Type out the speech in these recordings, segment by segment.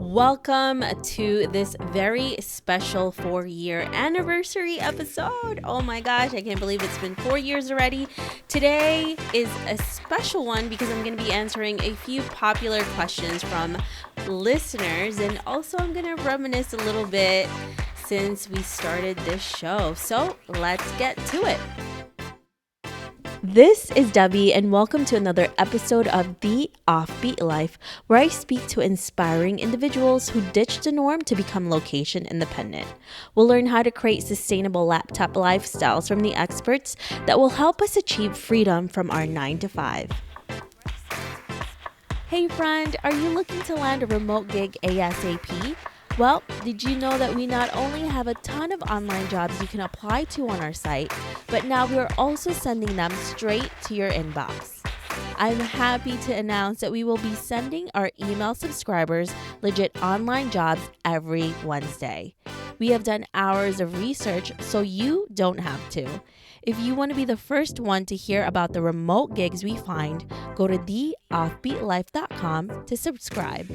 Welcome to this very special 4-year anniversary episode. Oh my gosh, I can't believe it's been 4 years already. Today is a special one because I'm going to be answering a few popular questions from listeners, and also I'm going to reminisce a little bit since we started this show. So let's get to it. This is Debbie, and welcome to another episode of The Offbeat Life, where I speak to inspiring individuals who ditch the norm to become location independent. We'll learn how to create sustainable laptop lifestyles from the experts that will help us achieve freedom from our 9-to-5. Hey friend, are you looking to land a remote gig ASAP? Well, did you know that we not only have a ton of online jobs you can apply to on our site, but now we are also sending them straight to your inbox. I'm happy to announce that we will be sending our email subscribers legit online jobs every Wednesday. We have done hours of research, so you don't have to. If you want to be the first one to hear about the remote gigs we find, go to theoffbeatlife.com to subscribe.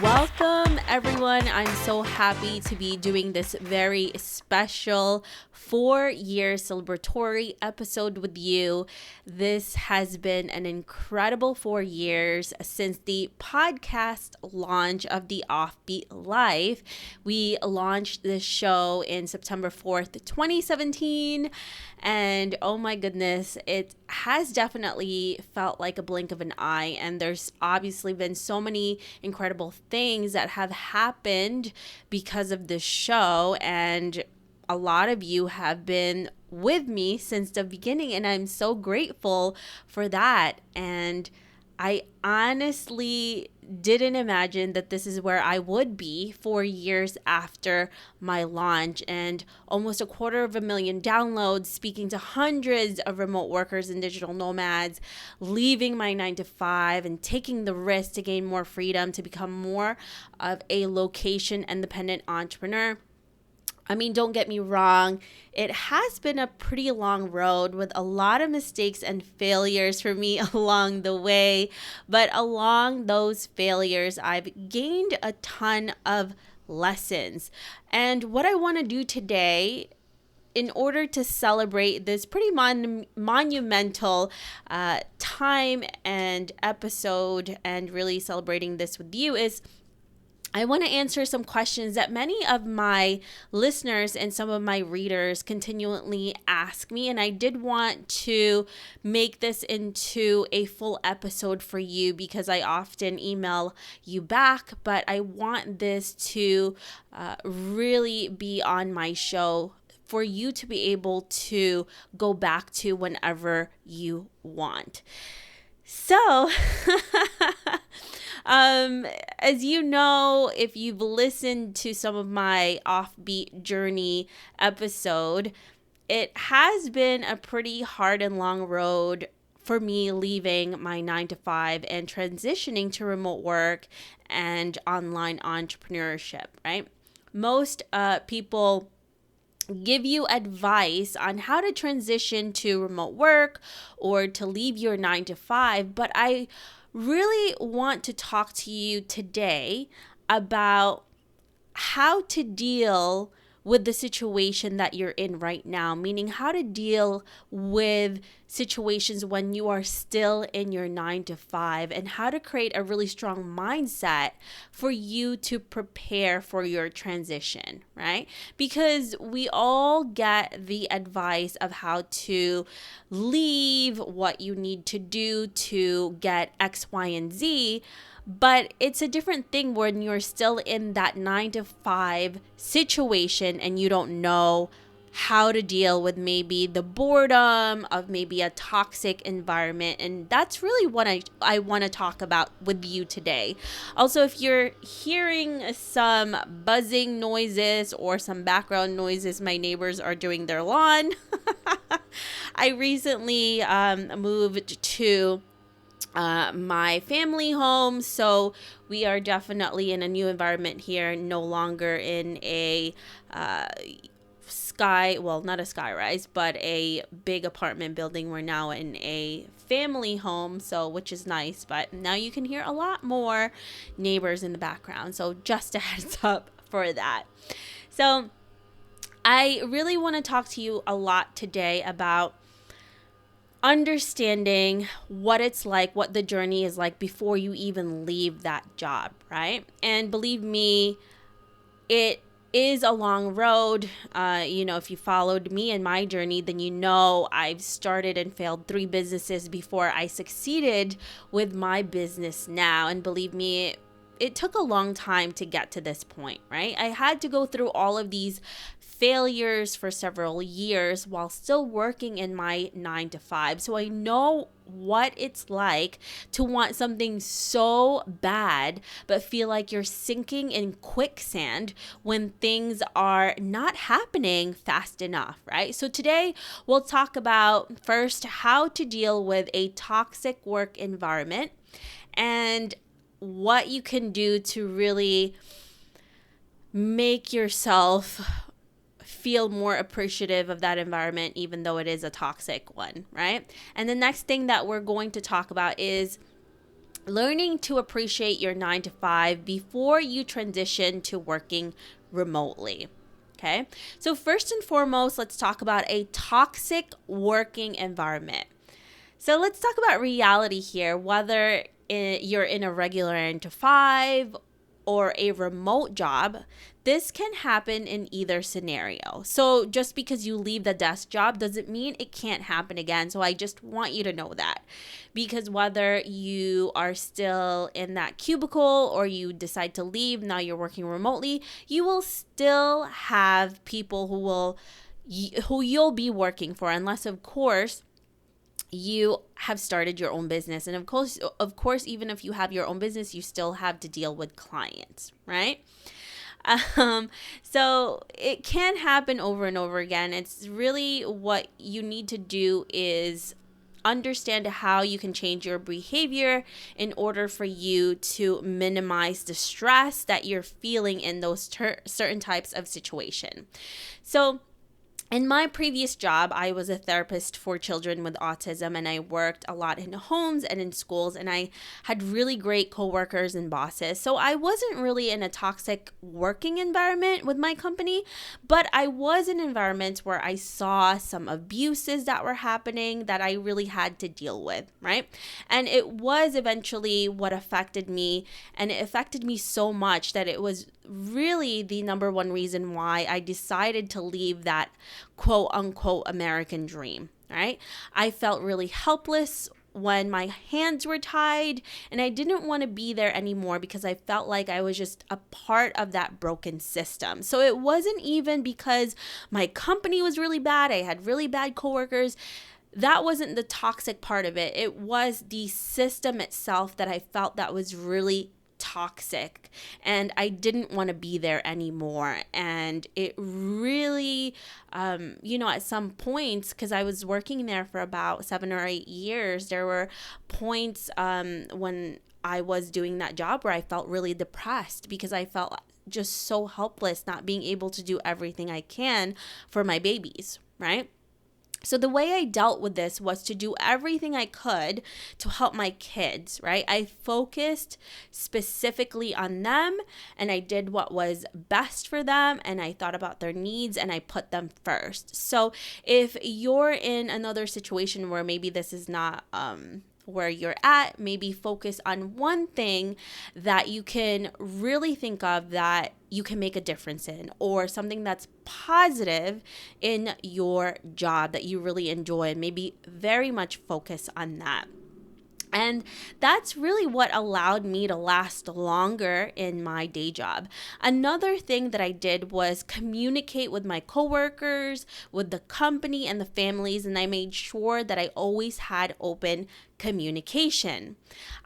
Welcome everyone. I'm so happy to be doing this very special 4-year celebratory episode with you. This has been an incredible 4 years since the podcast launch of The Offbeat Life. We launched this show in September 4th, 2017. And oh my goodness, it has definitely felt like a blink of an eye. And there's obviously been so many incredible things that have happened because of this show. And a lot of you have been with me since the beginning. And I'm so grateful for that. And I honestly didn't imagine that this is where I would be 4 years after my launch, and almost 250,000 downloads, speaking to hundreds of remote workers and digital nomads, leaving my 9-to-5 and taking the risk to gain more freedom, to become more of a location independent entrepreneur. I mean, don't get me wrong, it has been a pretty long road with a lot of mistakes and failures for me along the way. But along those failures, I've gained a ton of lessons. And what I want to do today, in order to celebrate this pretty monumental time and episode, and really celebrating this with you, is I want to answer some questions that many of my listeners and some of my readers continually ask me. And I did want to make this into a full episode for you because I often email you back, but I want this to really be on my show for you to be able to go back to whenever you want. So, as you know, if you've listened to some of my offbeat journey episode, it has been a pretty hard and long road for me leaving my 9-to-5 and transitioning to remote work and online entrepreneurship, right? Most people give you advice on how to transition to remote work or to leave your 9-to-5, but I really want to talk to you today about how to deal with the situation that you're in right now, meaning how to deal with situations when you are still in your 9-to-5, and how to create a really strong mindset for you to prepare for your transition, right? Because we all get the advice of how to leave, what you need to do to get X, Y, and Z. But it's a different thing when you're still in that 9-to-5 situation and you don't know how to deal with maybe the boredom of maybe a toxic environment. And that's really what I want to talk about with you today. Also, if you're hearing some buzzing noises or some background noises, my neighbors are doing their lawn. I recently moved to my family home, so we are definitely in a new environment here, no longer in a not a sky rise, but a big apartment building. We're now in a family home, so which is nice, but now you can hear a lot more neighbors in the background. So just a heads up for that. So I really want to talk to you a lot today about understanding what it's like, what the journey is like before you even leave that job, right? And believe me, it is a long road. If you followed me in my journey, then you know I've started and failed 3 businesses before I succeeded with my business now. And believe me, it took a long time to get to this point, right? I had to go through all of these failures for several years while still working in my 9 to 5. So I know what it's like to want something so bad, but feel like you're sinking in quicksand when things are not happening fast enough, right? So today we'll talk about first how to deal with a toxic work environment and what you can do to really make yourself feel more appreciative of that environment, even though it is a toxic one, right? And the next thing that we're going to talk about is learning to appreciate your 9 to 5 before you transition to working remotely. Okay. So first and foremost, let's talk about a toxic working environment. So let's talk about reality here, whether you're in a regular 9 to 5 or a remote job. This can happen in either scenario. So just because you leave the desk job doesn't mean it can't happen again. So I just want you to know that, because whether you are still in that cubicle or you decide to leave, now you're working remotely, you will still have people who you'll be working for, unless of course you have started your own business. And of course, even if you have your own business, you still have to deal with clients, right? So it can happen over and over again. It's really what you need to do is understand how you can change your behavior in order for you to minimize the stress that you're feeling in those certain types of situation. So in my previous job, I was a therapist for children with autism, and I worked a lot in homes and in schools, and I had really great coworkers and bosses. So I wasn't really in a toxic working environment with my company, but I was in environments where I saw some abuses that were happening that I really had to deal with, right? And it was eventually what affected me, and it affected me so much that it was really the number one reason why I decided to leave that quote unquote American dream, right? I felt really helpless when my hands were tied, and I didn't want to be there anymore because I felt like I was just a part of that broken system. So it wasn't even because my company was really bad, I had really bad coworkers. That wasn't the toxic part of it. It was the system itself that I felt that was really toxic, and I didn't want to be there anymore. And it really at some points, because I was working there for about 7 or 8 years, there were points when I was doing that job where I felt really depressed because I felt just so helpless, not being able to do everything I can for my babies, right? So the way I dealt with this was to do everything I could to help my kids, right? I focused specifically on them, and I did what was best for them, and I thought about their needs, and I put them first. So if you're in another situation where maybe this is not where you're at, maybe focus on one thing that you can really think of that you can make a difference in, or something that's positive in your job that you really enjoy, and maybe very much focus on that. And that's really what allowed me to last longer in my day job. Another thing that I did was communicate with my coworkers, with the company and the families, and I made sure that I always had open communication.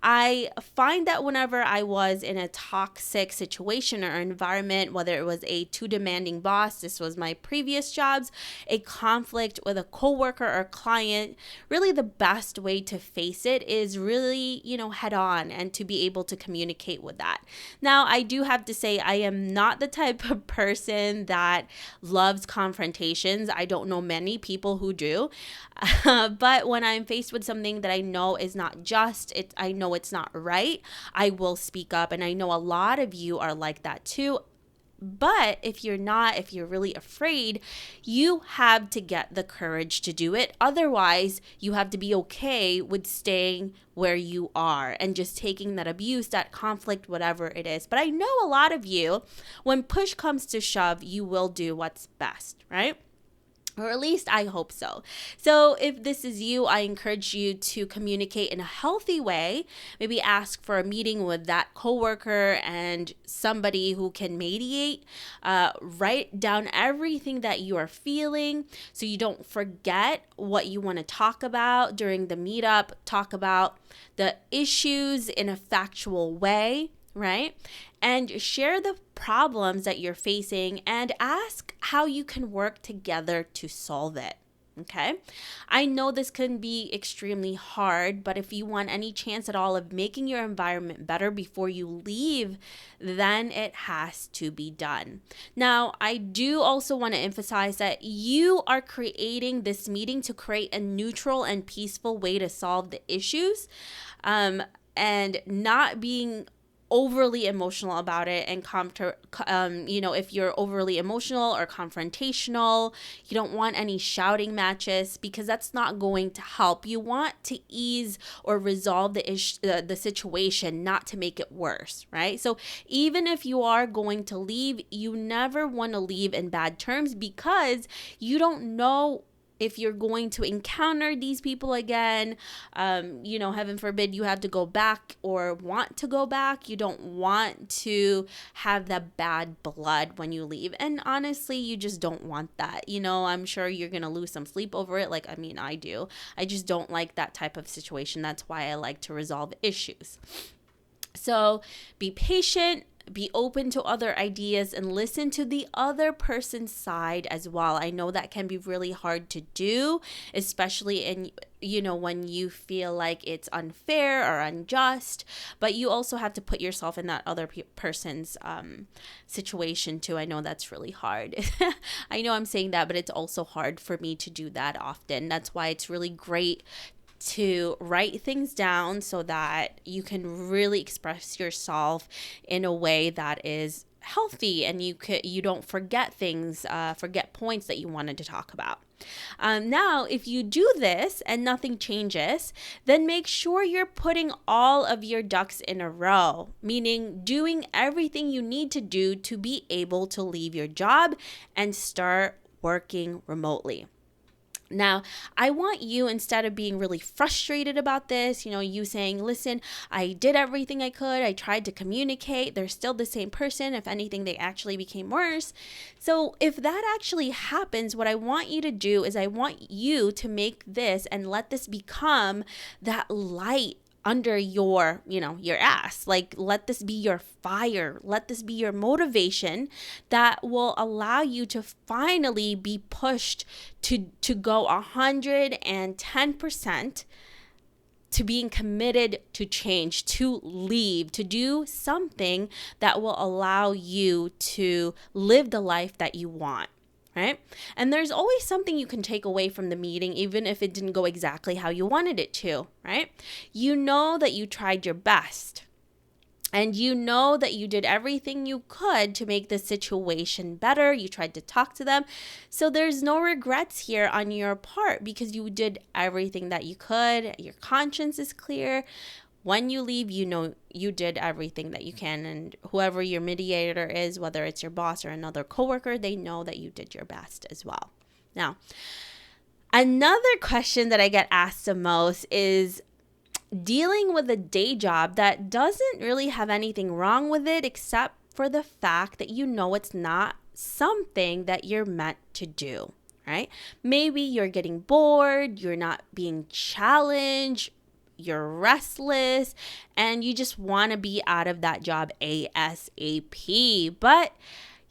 I find that whenever I was in a toxic situation or environment, whether it was a too demanding boss, this was my previous jobs, a conflict with a coworker or client, really the best way to face it is really, head on and to be able to communicate with that. Now, I do have to say I am not the type of person that loves confrontations. I don't know many people who do. But when I'm faced with something that I know is not just, I know it's not right, I will speak up. And I know a lot of you are like that too. But if you're not, if you're really afraid, you have to get the courage to do it. Otherwise, you have to be okay with staying where you are and just taking that abuse, that conflict, whatever it is. But I know a lot of you, when push comes to shove, you will do what's best, right? Or at least I hope so. So if this is you, I encourage you to communicate in a healthy way. Maybe ask for a meeting with that coworker and somebody who can mediate. Write down everything that you are feeling so you don't forget what you want to talk about during the meetup. Talk about the issues in a factual way, right? And share the problems that you're facing and ask how you can work together to solve it. Okay. I know this can be extremely hard, but if you want any chance at all of making your environment better before you leave, then it has to be done. Now, I do also want to emphasize that you are creating this meeting to create a neutral and peaceful way to solve the issues, and not being overly emotional about it. And if you're overly emotional or confrontational, you don't want any shouting matches because that's not going to help. You want to ease or resolve the situation, not to make it worse, right? So even if you are going to leave, you never want to leave in bad terms because you don't know if you're going to encounter these people again. Heaven forbid you have to go back or want to go back. You don't want to have that bad blood when you leave. And honestly, you just don't want that. I'm sure you're going to lose some sleep over it. I do. I just don't like that type of situation. That's why I like to resolve issues. So be patient. Be open to other ideas and listen to the other person's side as well. I know that can be really hard to do, especially when you feel like it's unfair or unjust, but you also have to put yourself in that other person's situation too. I know that's really hard. I know I'm saying that, but it's also hard for me to do that often. That's why it's really great to write things down so that you can really express yourself in a way that is healthy and you don't forget things, forget points that you wanted to talk about. Now, if you do this and nothing changes, then make sure you're putting all of your ducks in a row, meaning doing everything you need to do to be able to leave your job and start working remotely. Now, I want you, instead of being really frustrated about this, you saying, listen, I did everything I could. I tried to communicate. They're still the same person. If anything, they actually became worse. So if that actually happens, what I want you to do is I want you to make this and let this become that light under your ass. Let this be your fire. Let this be your motivation that will allow you to finally be pushed to go 110% to being committed to change, to leave, to do something that will allow you to live the life that you want. Right? And there's always something you can take away from the meeting, even if it didn't go exactly how you wanted it to, right? You know that you tried your best. And you know that you did everything you could to make the situation better. You tried to talk to them. So there's no regrets here on your part because you did everything that you could. Your conscience is clear. When you leave, you know you did everything that you can, and whoever your mediator is, whether it's your boss or another coworker, they know that you did your best as well. Now, another question that I get asked the most is dealing with a day job that doesn't really have anything wrong with it except for the fact that it's not something that you're meant to do, right? Maybe you're getting bored, you're not being challenged, you're restless, and you just want to be out of that job ASAP. But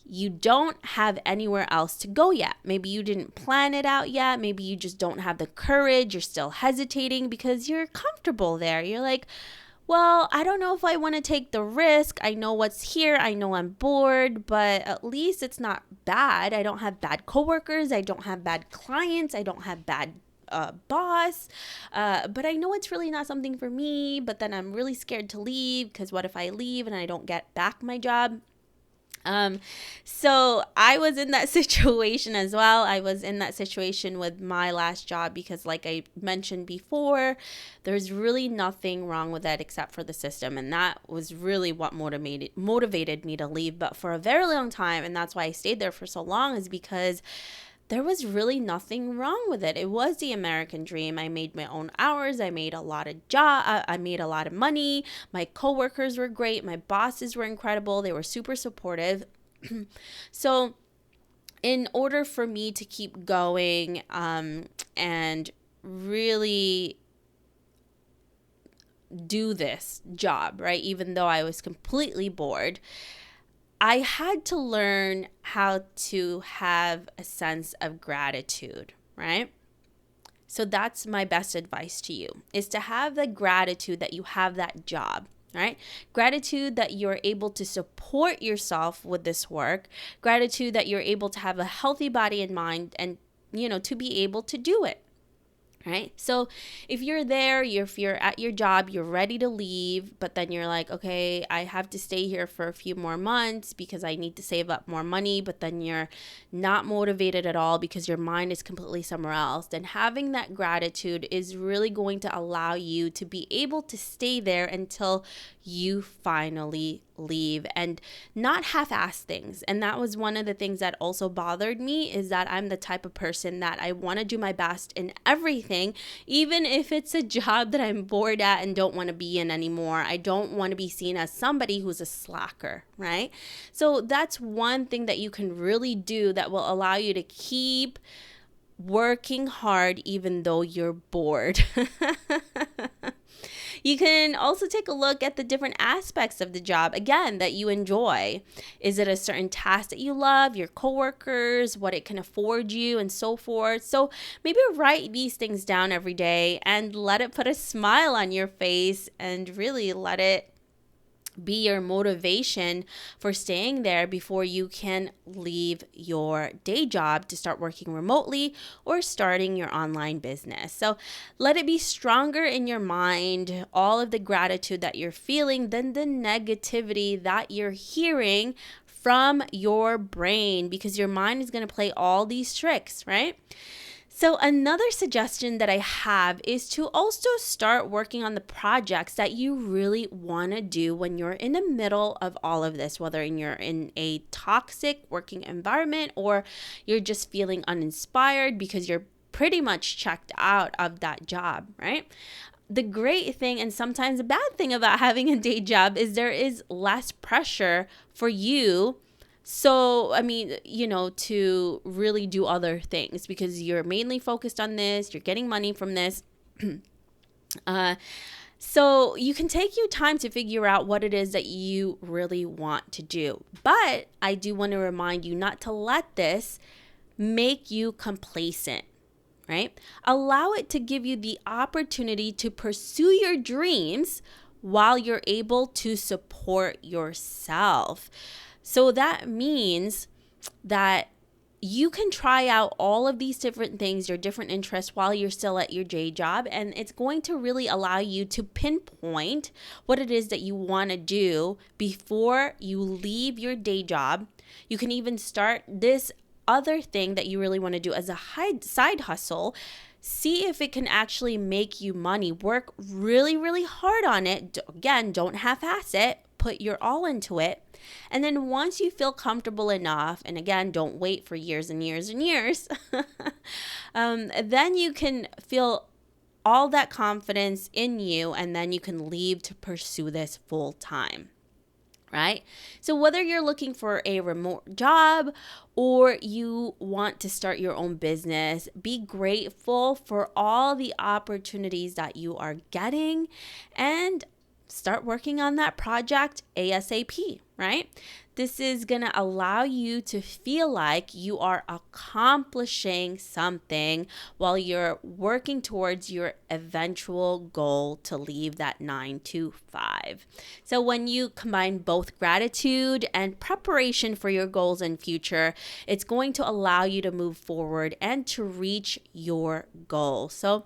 you don't have anywhere else to go yet. Maybe you didn't plan it out yet. Maybe you just don't have the courage. You're still hesitating because you're comfortable there. You're like, well, I don't know if I want to take the risk. I know what's here. I know I'm bored, but at least it's not bad. I don't have bad coworkers. I don't have bad clients. I don't have bad boss. But I know it's really not something for me. But then I'm really scared to leave because what if I leave and I don't get back my job? So I was in that situation as well. I was in that situation with my last job because, like I mentioned before, there's really nothing wrong with that except for the system. And that was really what motivated me to leave. But for a very long time, and that's why I stayed there for so long, is because there was really nothing wrong with it. It was the American dream. I made my own hours. I made a lot of I made a lot of money. My coworkers were great. My bosses were incredible. They were super supportive. So in order for me to keep going and really do this job, right, even though I was completely bored, I had to learn how to have a sense of gratitude, right? So that's my best advice to you, is to have the gratitude that you have that job, right? Gratitude that you're able to support yourself with this work. Gratitude that you're able to have a healthy body and mind and, to be able to do it. Right? So if you're there, if you're at your job, you're ready to leave, but then you're like, okay, I have to stay here for a few more months because I need to save up more money, but then you're not motivated at all because your mind is completely somewhere else, then having that gratitude is really going to allow you to be able to stay there until you finally leave and not half-ass things. And that was one of the things that also bothered me, is that I'm the type of person that I want to do my best in everything, even if it's a job that I'm bored at and don't want to be in anymore. I don't want to be seen as somebody who's a slacker, right? So that's one thing that you can really do that will allow you to keep working hard even though you're bored. You can also take a look at the different aspects of the job, again, that you enjoy. Is it a certain task that you love, your coworkers, what it can afford you, and so forth? So maybe write these things down every day and let it put a smile on your face and really let it be your motivation for staying there before you can leave your day job to start working remotely or starting your online business. So let it be stronger in your mind, all of the gratitude that you're feeling, than the negativity that you're hearing from your brain, because your mind is going to play all these tricks, right? So another suggestion that I have is to also start working on the projects that you really want to do when you're in the middle of all of this, whether you're in a toxic working environment or you're just feeling uninspired because you're pretty much checked out of that job, right? The great thing, and sometimes the bad thing about having a day job, is there is less pressure for you. So, to really do other things because you're mainly focused on this, you're getting money from this. So you can take your time to figure out what it is that you really want to do. But I do want to remind you not to let this make you complacent, right? Allow it to give you the opportunity to pursue your dreams while you're able to support yourself. So that means that you can try out all of these different things, your different interests, while you're still at your day job. And it's going to really allow you to pinpoint what it is that you want to do before you leave your day job. You can even start this other thing that you really want to do as a side hustle. See if it can actually make you money. Work really, really hard on it. Again, don't half-ass it. Put your all into it. And then once you feel comfortable enough, and again, don't wait for years and years and years, then you can feel all that confidence in you, and then you can leave to pursue this full time. right? So whether you're looking for a remote job or you want to start your own business, be grateful for all the opportunities that you are getting and start working on that project ASAP, right? This is going to allow you to feel like you are accomplishing something while you're working towards your eventual goal to leave that 9 to 5. So when you combine both gratitude and preparation for your goals and future, it's going to allow you to move forward and to reach your goal. So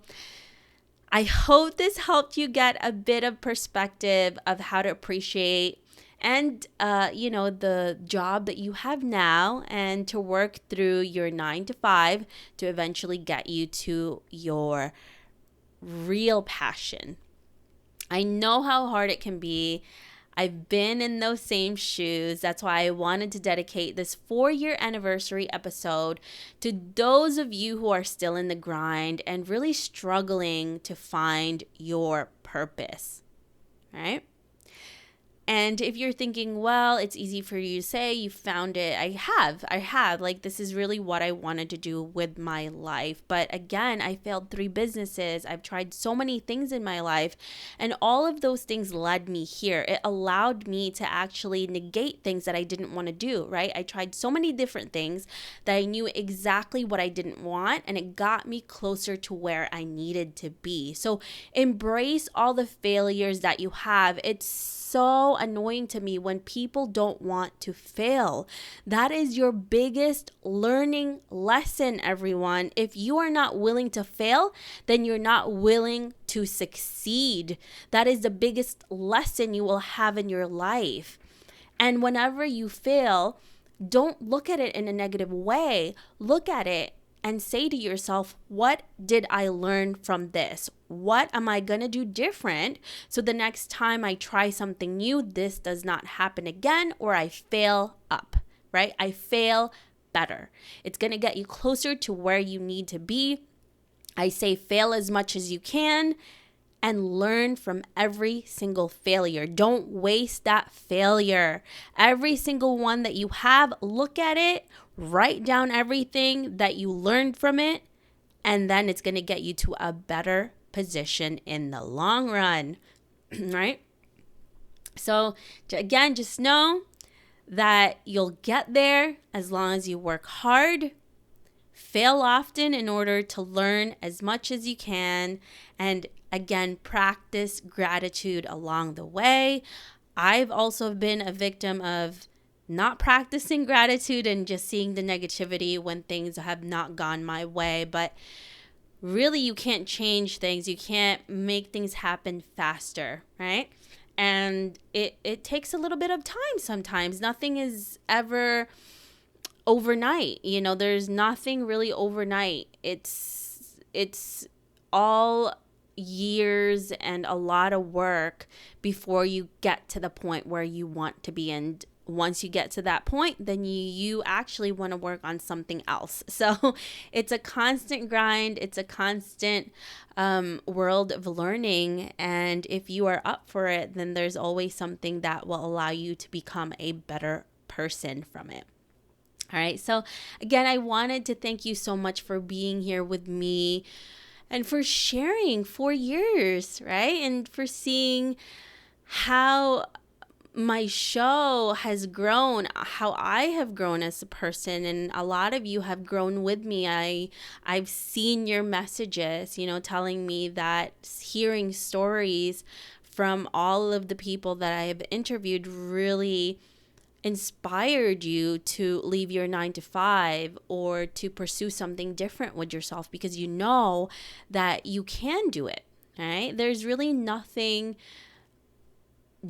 I hope this helped you get a bit of perspective of how to appreciate and the job that you have now, and to work through your 9 to 5 to eventually get you to your real passion. I know how hard it can be. I've been in those same shoes. That's why I wanted to dedicate this 4-year anniversary episode to those of you who are still in the grind and really struggling to find your purpose, right? And if you're thinking, well, it's easy for you to say you found it. I have. Like, this is really what I wanted to do with my life. But again, I failed 3 businesses. I've tried so many things in my life. And all of those things led me here. It allowed me to actually negate things that I didn't want to do, right? I tried so many different things that I knew exactly what I didn't want. And it got me closer to where I needed to be. So embrace all the failures that you have. It's so annoying to me when people don't want to fail. That is your biggest learning lesson, everyone. If you are not willing to fail, then you're not willing to succeed. That is the biggest lesson you will have in your life. And whenever you fail, don't look at it in a negative way. Look at it and say to yourself, what did I learn from this? What am I going to do different so the next time I try something new, this does not happen again, or I fail up, right? I fail better. It's going to get you closer to where you need to be. I say fail as much as you can and learn from every single failure. Don't waste that failure. Every single one that you have, look at it, write down everything that you learned from it, and then it's going to get you to a better position in the long run, right? So again, just know that you'll get there as long as you work hard, fail often in order to learn as much as you can, and again, practice gratitude along the way. I've also been a victim of not practicing gratitude and just seeing the negativity when things have not gone my way. But really, you can't change things. You can't make things happen faster, right? And it takes a little bit of time sometimes. Nothing is ever overnight. There's nothing really overnight. It's all years and a lot of work before you get to the point where you want to be. And once you get to that point, then you actually want to work on something else. So it's a constant grind. It's a constant world of learning. And if you are up for it, then there's always something that will allow you to become a better person from it. All right. So again, I wanted to thank you so much for being here with me and for sharing 4 years, right? And for seeing how my show has grown, how I have grown as a person, and a lot of you have grown with me. I've seen your messages, telling me that hearing stories from all of the people that I have interviewed really inspired you to leave your 9 to 5 or to pursue something different with yourself, because you know that you can do it, right? There's really nothing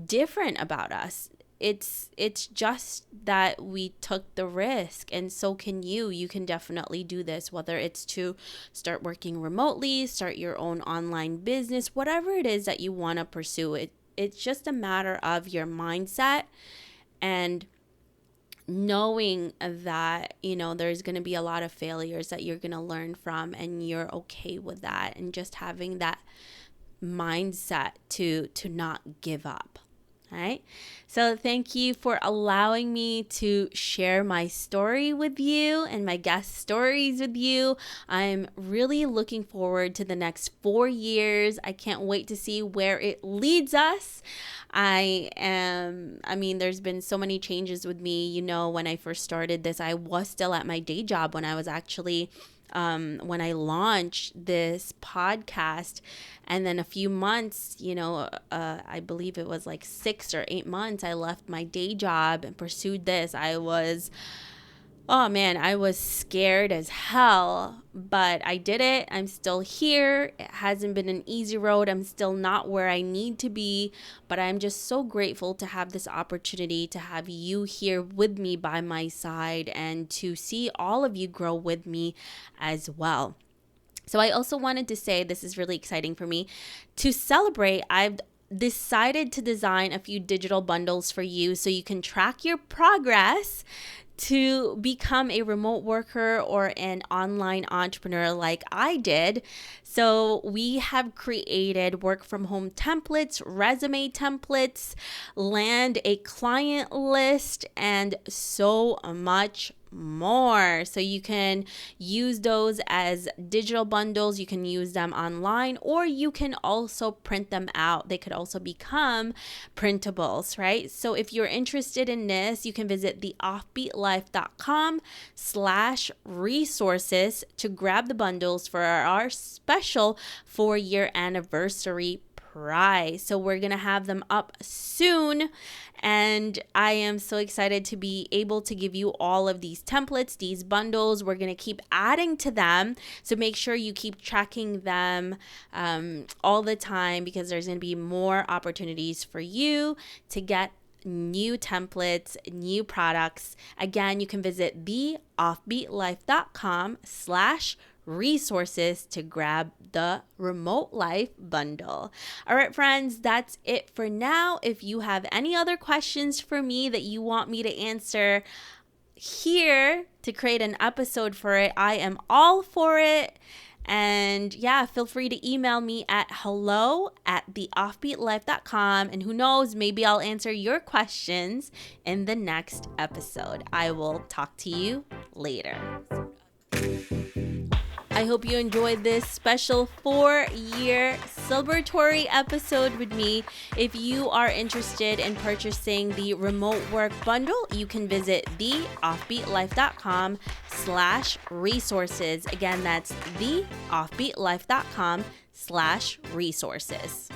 different about us. It's just that we took the risk, and so can you. You can definitely do this, whether it's to start working remotely, start your own online business, whatever it is that you want to pursue. It's just a matter of your mindset and knowing that, there's going to be a lot of failures that you're going to learn from, and you're okay with that, and just having that mindset to not give up. All right. So thank you for allowing me to share my story with you and my guest stories with you. I'm really looking forward to the next 4 years. I can't wait to see where it leads us. There's been so many changes with me. You know, when I first started this, I was still at my day job when I was actually when I launched this podcast. And then a few months, I believe it was like 6 or 8 months, I left my day job and pursued this. I was scared as hell, but I did it. I'm still here. It hasn't been an easy road. I'm still not where I need to be, but I'm just so grateful to have this opportunity to have you here with me by my side and to see all of you grow with me as well. So I also wanted to say, this is really exciting for me, to celebrate, I've decided to design a few digital bundles for you so you can track your progress to become a remote worker or an online entrepreneur like I did. So we have created work from home templates, resume templates, land a client list, and so much more. So you can use those as digital bundles. You can use them online, or you can also print them out. They could also become printables, right? So if you're interested in this, you can visit theoffbeatlife.com/resources to grab the bundles for our special 4-year anniversary prize. So we're going to have them up soon. And I am so excited to be able to give you all of these templates, these bundles. We're going to keep adding to them. So make sure you keep tracking them all the time, because there's going to be more opportunities for you to get new templates, new products. Again, you can visit theoffbeatlife.com/resources to grab the remote life bundle. All right, friends, that's it for now. If you have any other questions for me that you want me to answer here to create an episode for it, I am all for it. And yeah, feel free to email me at hello@theoffbeatlife.com. And who knows, maybe I'll answer your questions in the next episode. I will talk to you later. I hope you enjoyed this special 4-year celebratory episode with me. If you are interested in purchasing the remote work bundle, you can visit theoffbeatlife.com/resources. Again, that's theoffbeatlife.com/resources.